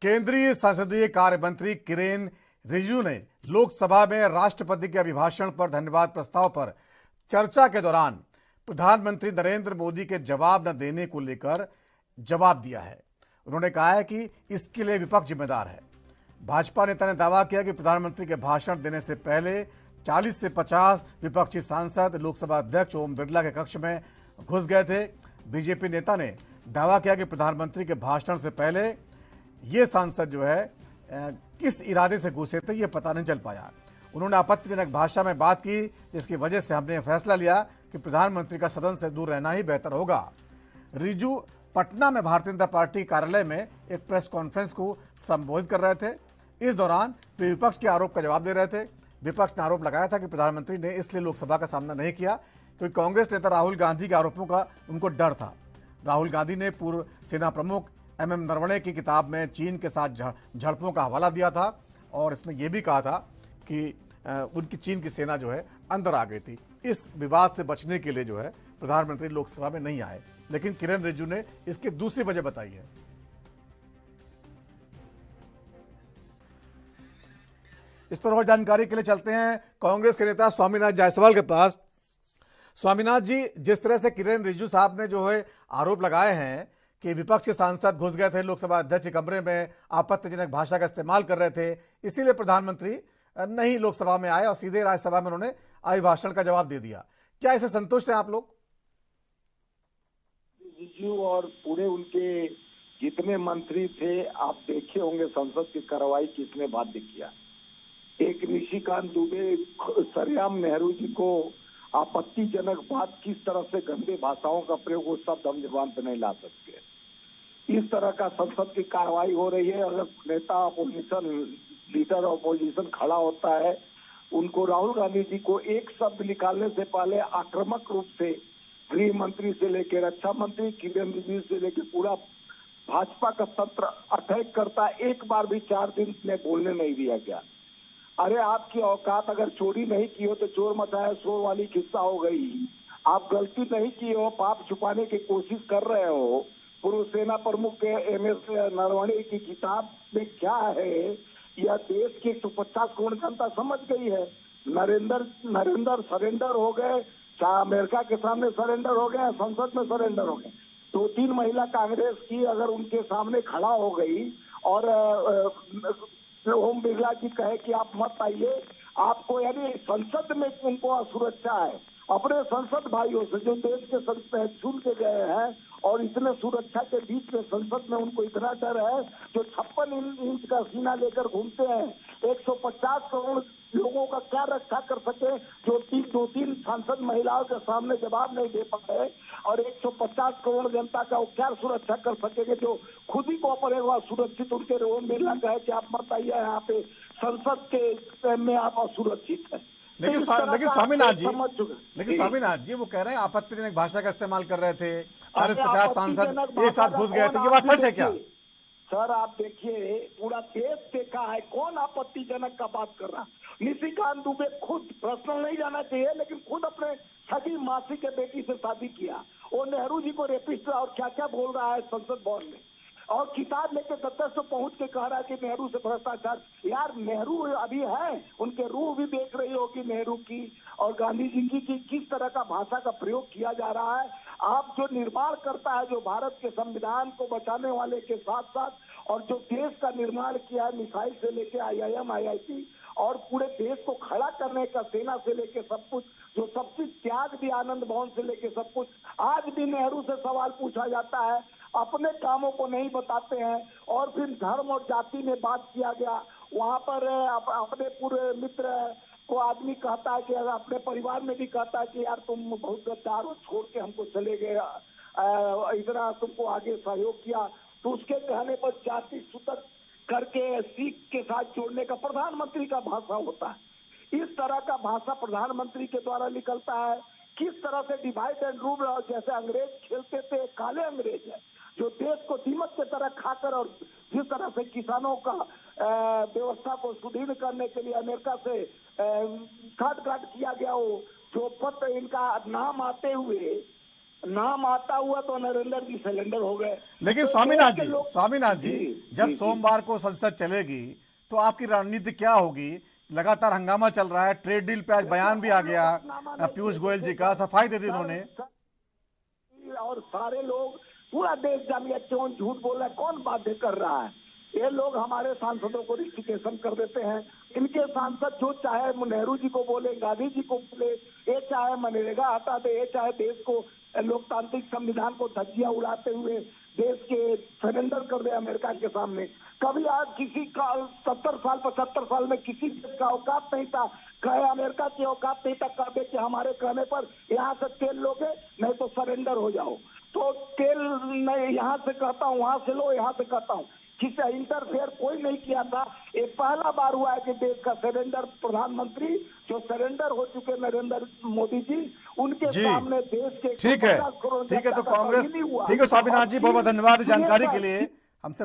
केंद्रीय संसदीय कार्य मंत्री किरेन रिजिजू ने लोकसभा में राष्ट्रपति के अभिभाषण पर धन्यवाद प्रस्ताव पर चर्चा के दौरान प्रधानमंत्री नरेंद्र मोदी के जवाब न देने को लेकर जवाब दिया है। उन्होंने कहा है कि इसके लिए विपक्ष जिम्मेदार है। भाजपा नेता ने दावा किया कि प्रधानमंत्री के भाषण देने से पहले 40 से 50 विपक्षी सांसद लोकसभा अध्यक्ष ओम बिरला के कक्ष में घुस गए थे। बीजेपी नेता ने दावा किया कि प्रधानमंत्री के भाषण से पहले ये सांसद जो है किस इरादे से घुसे थे ये पता नहीं चल पाया। उन्होंने आपत्तिजनक भाषा में बात की, जिसकी वजह से हमने फैसला लिया कि प्रधानमंत्री का सदन से दूर रहना ही बेहतर होगा। रिजिजू पटना में भारतीय जनता पार्टी कार्यालय में एक प्रेस कॉन्फ्रेंस को संबोधित कर रहे थे। इस दौरान वे विपक्ष के आरोप का जवाब दे रहे थे। विपक्ष ने आरोप लगाया था कि प्रधानमंत्री ने इसलिए लोकसभा का सामना नहीं किया क्योंकि कांग्रेस नेता राहुल गांधी के आरोपों का उनको डर था। राहुल गांधी ने पूर्व सेना प्रमुख MM नरवणे की किताब में चीन के साथ झड़पों का हवाला दिया था और इसमें यह भी कहा था कि उनकी चीन की सेना जो है अंदर आ गई थी। इस विवाद से बचने के लिए जो है प्रधानमंत्री लोकसभा में नहीं आए, लेकिन किरेन रिजिजू ने इसकी दूसरी वजह बताई है। इस पर और जानकारी के लिए चलते हैं कांग्रेस के नेता स्वामीनाथ जायसवाल के पास। स्वामीनाथ जी, जिस तरह से किरेन रिजिजू साहब ने जो है आरोप लगाए हैं कि विपक्ष के सांसद घुस गए थे लोकसभा अध्यक्ष के कमरे में, आपत्तिजनक भाषा का इस्तेमाल कर रहे थे, इसीलिए प्रधानमंत्री नहीं लोकसभा में आए और सीधे राज्यसभा में उन्होंने अभिभाषण का जवाब दे दिया। क्या इससे संतुष्ट हैं आप लोग? रिजिजू और पूरे उनके जितने मंत्री थे, आप देखे होंगे संसद की कार्रवाई किसने बाध्य किया। एक निशिकांत दुबे सरेआम नेहरू जी को आपत्तिजनक बात किस तरह से गंदे भाषाओं का प्रयोग, वो शब्द हम जुबान पे नहीं ला सकते। इस तरह का संसद की कार्रवाई हो रही है। अगर नेता अपोजिशन, लीडर अपोजिशन खड़ा होता है, उनको राहुल गांधी जी को एक शब्द निकालने से पहले आक्रामक रूप से गृह मंत्री से लेकर रक्षा मंत्री, किरेन रिजिजू से लेकर पूरा भाजपा का तंत्र अटैक करता, एक बार भी 4 दिन में बोलने नहीं दिया गया। अरे आपकी औकात, अगर चोरी नहीं की हो तो चोर मचाया शोर वाली किस्सा हो गई। आप गलती नहीं की हो, पाप छुपाने की कोशिश कर रहे हो। पूर्व सेना प्रमुख के MS नरवणे की किताब में क्या है, यह देश की 150 करोड़ जनता समझ गई है। नरेंद्र सरेंडर हो गए, चाहे अमेरिका के सामने सरेंडर हो गए, संसद में सरेंडर हो गए। 2-3 महिला कांग्रेस की अगर उनके सामने खड़ा हो गई और ओम बिरला जी कहे कि आप मत आइए, आपको यानी संसद में उनको असुरक्षा है अपने संसद भाइयों से जो देश के संसद में चुन के गए हैं, और इतने सुरक्षा के बीच में संसद में उनको इतना डर है जो 56 इंच का सीना लेकर घूमते हैं। 150 करोड़ लोगों का क्या रक्षा कर सके जो 2-3 सांसद महिलाओं के सामने जवाब नहीं दे पाए, और 150 करोड़ जनता का वो क्या सुरक्षा कर सकेंगे जो खुद ही को अपने सुरक्षित उनके ओम बिरला कहे कि आप मत आइए यहाँ पे संसद के में आप असुरक्षित है। लेकिन स्वामीनाथ जी वो कह रहे हैं आपत्तिजनक भाषा का इस्तेमाल कर रहे थे, 40-50 सांसद एक साथ घुस गए थे, ये बात सच है क्या? सर आप देखिए, पूरा देश देखा है कौन आपत्तिजनक का बात कर रहा। निशिकांत दुबे खुद, पर्सनल नहीं जाना चाहिए, लेकिन खुद अपने सगी मासी के बेटी से शादी किया। वो नेहरू जी को रेपिस्ट और क्या क्या बोल रहा है संसद भवन में, और किताब लेके 10 पहुंच के कह रहा है कि नेहरू से भ्रष्टाचार। यार नेहरू अभी है, उनके रूह भी देख रही होगी नेहरू की और गांधी जी की किस तरह का भाषा का प्रयोग किया जा रहा है। आप जो निर्माण करता है, जो भारत के संविधान को बचाने वाले के साथ साथ और जो देश का निर्माण किया है, मिसाइल से लेके IIM IIT और पूरे देश को खड़ा करने का, सेना से लेके सब कुछ, जो सब चीज त्याग भी आनंद भवन से लेके सब कुछ, आज भी नेहरू से सवाल पूछा जाता है, अपने कामों को नहीं बताते हैं। और फिर धर्म और जाति में बात किया गया, वहां पर अपने पूरे मित्र को आदमी कहता है कि अपने परिवार में भी कहता है कि यार तुम बहुत गद्दार हो, छोड़ के हमको चले गए, इतना तुमको आगे सहयोग किया, तो उसके कहने पर जाति सूतक करके सिख के साथ जोड़ने का प्रधानमंत्री का भाषा होता है। इस तरह का भाषा प्रधानमंत्री के द्वारा निकलता है। किस तरह से डिवाइड एंड रूल, जैसे अंग्रेज खेलते थे, काले अंग्रेज है जो देश को दीमक की तरह खाकर, और जिस तरह से किसानों का व्यवस्था को सुदृढ़ करने के लिए अमेरिका से काट किया गया, वो जो पत्र इनका नाम आते हुए नाम आता हुआ तो नरेंद्र जी सिलेंडर हो गए। लेकिन तो स्वामीनाथ देश के जी, लोग- स्वामीनाथ जी, जब जी। सोमवार को संसद चलेगी तो आपकी रणनीति क्या होगी? लगातार हंगामा चल रहा है, ट्रेड डील पे आज बयान भी आ गया पीयूष गोयल जी का, सफाई दे दी उन्होंने। और सारे लोग, पूरा देश जान गया क्यों झूठ बोल रहा है, कौन बातें कर रहा है। ये लोग हमारे सांसदों को रिस्ट्रिक्शन कर देते हैं। इनके सांसद जो चाहे नेहरू जी को बोले, गांधी जी को बोले, ये चाहे मनरेगा हटा दे, ये चाहे देश को लोकतांत्रिक संविधान को धज्जियां उड़ाते हुए देश के सरेंडर कर दे अमेरिका के सामने। कभी आज किसी का 70 साल 75 साल में किसी देश का औकात नहीं था, कहे अमेरिका की औकात नहीं था, कह दे कि हमारे कहने पर यहाँ से तेल लोगे नहीं तो सरेंडर हो जाओ। तो तेल नहीं, यहाँ से कहता हूँ वहां से लो, यहाँ से कहता हूँ, किसी इंटरफेयर कोई नहीं किया था। ये पहला बार हुआ है कि देश का सरेंडर, प्रधानमंत्री जो सरेंडर हो चुके नरेंद्र मोदी जी, उनके जी, सामने देश के ठीक है, 50 करोड़ ठीक है। तो जनता का कांग्रेस, नहीं हुआ। ठीक है स्वामीनाथ जी, बहुत बहुत धन्यवाद और जानकारी के चीन लिए पर- हमसे